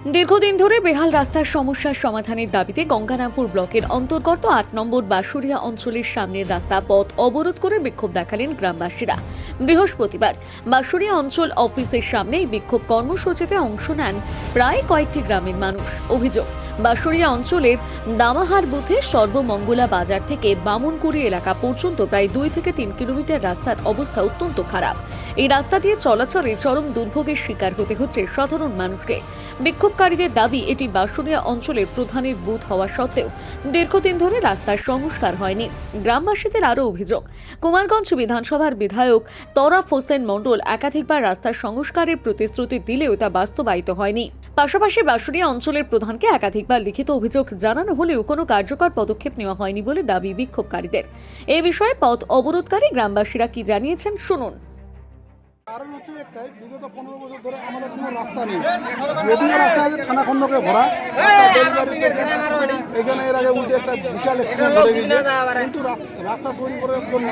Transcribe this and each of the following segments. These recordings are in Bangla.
দীর্ঘদিন ধরে বেহাল রাস্তার সমস্যার সমাধানের দাবিতে গঙ্গারামপুর ব্লকের অন্তর্গত ৮ নম্বর বাঁশুড়িয়া অঞ্চলের সামনের রাস্তা পথ অবরোধ করে বিক্ষোভ দেখালেন গ্রামবাসীরা। বৃহস্পতিবার বাঁশুড়িয়া অঞ্চল অফিসের সামনে এই বিক্ষোভ কর্মসূচিতে অংশ নেন প্রায় কয়েকটি গ্রামের মানুষ। অভিযোগ, বাঁশুড়িয়া অঞ্চলের দামাহার বুথে সর্বমঙ্গলা বাজার থেকে বামুনকুড়ি এলাকা পর্যন্ত প্রায় 2 থেকে 3 কিলোমিটার রাস্তার অবস্থা অত্যন্ত খারাপ। এই রাস্তা দিয়ে চলাচলে চরম দুর্ভোগের শিকার হতে হচ্ছে সাধারণ মানুষকে। বিক্ষোভকারীদের দাবি, এটি বাঁশুড়িয়া অঞ্চলের প্রধানের বুথ হওয়া সত্ত্বেও দীর্ঘদিন ধরে রাস্তার সংস্কার হয়নি। গ্রামবাসীদের আরও অভিযোগ, কুমারগঞ্জ বিধানসভার বিধায়ক তরাফ হোসেন মণ্ডল একাধিকবার রাস্তার সংস্কারের প্রতিশ্রুতি দিলেও তা বাস্তবায়িত হয়নি। পাশাপাশি বাঁশুড়িয়া অঞ্চলের প্রধানকে একাধিকবার লিখিত অভিযোগ জানানো হলেও কোনো কার্যকর পদক্ষেপ নেওয়া হয়নি বলে দাবি বিক্ষোভকারীদের। এ বিষয়ে পথ অবরোধকারী গ্রামবাসীরা কি জানিয়েছেন শুনুন। কারণ হচ্ছে একটাই, বিগত 15 বছর ধরে আমাদের কোনো রাস্তা নেই। যদিও রাস্তা আছে খানাখন্দকে ভরা, এখানে এর আগে উল্টে একটা বিশাল অ্যাক্সিডেন্ট হয়ে গেছে। কিন্তু রাস্তা তৈরি করার জন্য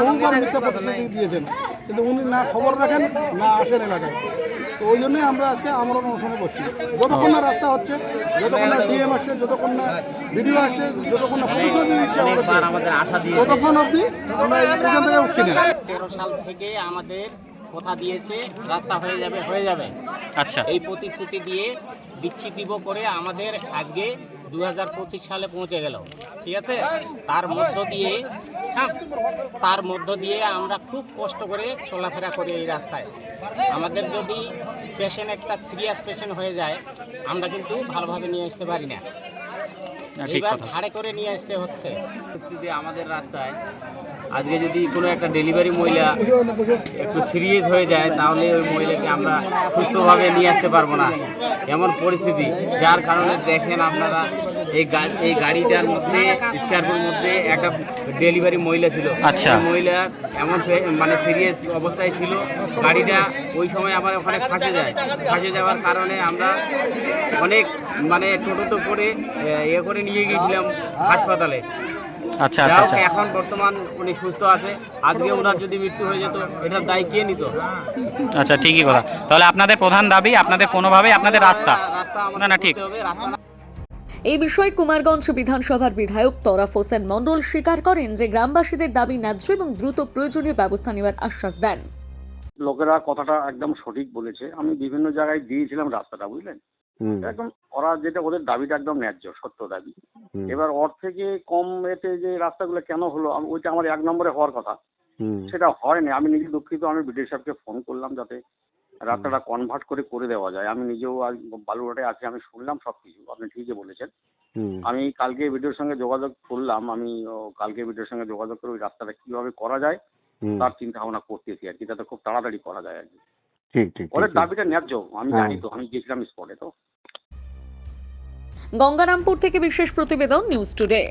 বহুবার মিথ্যা প্রতিশ্রুতি দিয়েছেন, কিন্তু উনি না খবর রাখেন না আসেন এলাকায়। তো ওই জন্যই আমরা আজকে আমরণ অনশনে বসছি। যতক্ষণ না রাস্তা হচ্ছে, যতক্ষণ না ডিএম আসছে, যতক্ষণ না ভিডিও আসছে, যতক্ষণ না প্রতিশ্রুতি দিচ্ছে ততক্ষণ অবধি আমরা এখান থেকে উঠছি না। 13 সাল থেকে আমাদের কথা দিয়েছে রাস্তা হয়ে যাবে। আচ্ছা, এই প্রতিশ্রুতি দিয়ে দিব করে আমাদের আজকে 2025 সালে পৌঁছে গেল। ঠিক আছে, তার মধ্য দিয়ে আমরা খুব কষ্ট করে চলাফেরা করি এই রাস্তায়। আমাদের যদি একটা সিরিয়াস পেশেন্ট হয়ে যায়, আমরা কিন্তু ভালোভাবে নিয়ে আসতে পারি না, এবার ভাড়ে করে নিয়ে আসতে হচ্ছে। পরিস্থিতি আমাদের রাস্তায় আজকে যদি কোনো একটা ডেলিভারি মহিলা একটু সিরিয়াস হয়ে যায়, তাহলে ওই মহিলাকে আমরা সুস্থভাবে নিয়ে আসতে পারবো না, এমন পরিস্থিতি। যার কারণে দেখেন আপনারা এই গাড়িটার মধ্যে, স্কর্পিওর মধ্যে একটা ডেলিভারি মহিলা ছিল। আচ্ছা, মহিলা এমন মানে সিরিয়াস অবস্থায় ছিল, গাড়িটা ওই সময় আমার ওখানে ফাঁসে যাওয়ার কারণে আমরা অনেক মানে টোটো করে করে নিয়ে গিয়েছিলাম হাসপাতালে। আচ্ছা, এখন বর্তমান উনি সুস্থ আছে। আজকে ওনার যদি মৃত্যু হয়ে যেত, এটার দায় কে নিত? আচ্ছা, ঠিকই কথা। তাহলে আপনাদের প্রধান দাবি আপনাদের কোনোভাবে আপনাদের রাস্তা না ঠিক। এই বিষয়ে কুমারগঞ্জ বিধানসভার বিধায়ক তরাফ হোসেন মণ্ডল স্বীকার করেন যে গ্রামবাসীদের দাবি ন্যায্য এবং দ্রুত প্রয়োজনীয় ব্যবস্থা নেওয়ার আশ্বাস দেন। লোকেরা কথাটা একদম সঠিক বলেছে। আমি বিভিন্ন জায়গায় দিয়েছিলাম রাস্তাটা, বুঝলেন, একদম ওরা যেটা ওদের দাবিটা একদম ন্যায্য, সত্য দাবি। এবার ওর থেকে কম এতে যে রাস্তাগুলো কেন হলো, ওইটা আমার 1 নম্বরে হওয়ার কথা, সেটা হয়নি। আমি নিজে দুঃখিত। আমি বিডিও সাহেবকে ফোন করলাম যাতে রাস্তাটা কনভার্ট করে দেওয়া যায়। আমি নিজেও আজ বালুরঘাটে আছি, আমি শুনলাম সবকিছু, আপনি ঠিকই বলেছেন। আমি কালকে ভিডিওর সঙ্গে যোগাযোগ করলাম। আমি কালকে ভিডিওর সঙ্গে যোগাযোগ করে ওই রাস্তাটা কিভাবে করা যায় তার চিন্তা ভাবনা করতেছি আর কি, যাতে খুব তাড়াতাড়ি করা যায় আর কি। ঠিক ওদের দাবিটা ন্যায্য, আমি জানি তো, আমি গেছিলাম স্পটে। তো গঙ্গারামপুর থেকে বিশেষ প্রতিবেদন, নিউজ টুডে।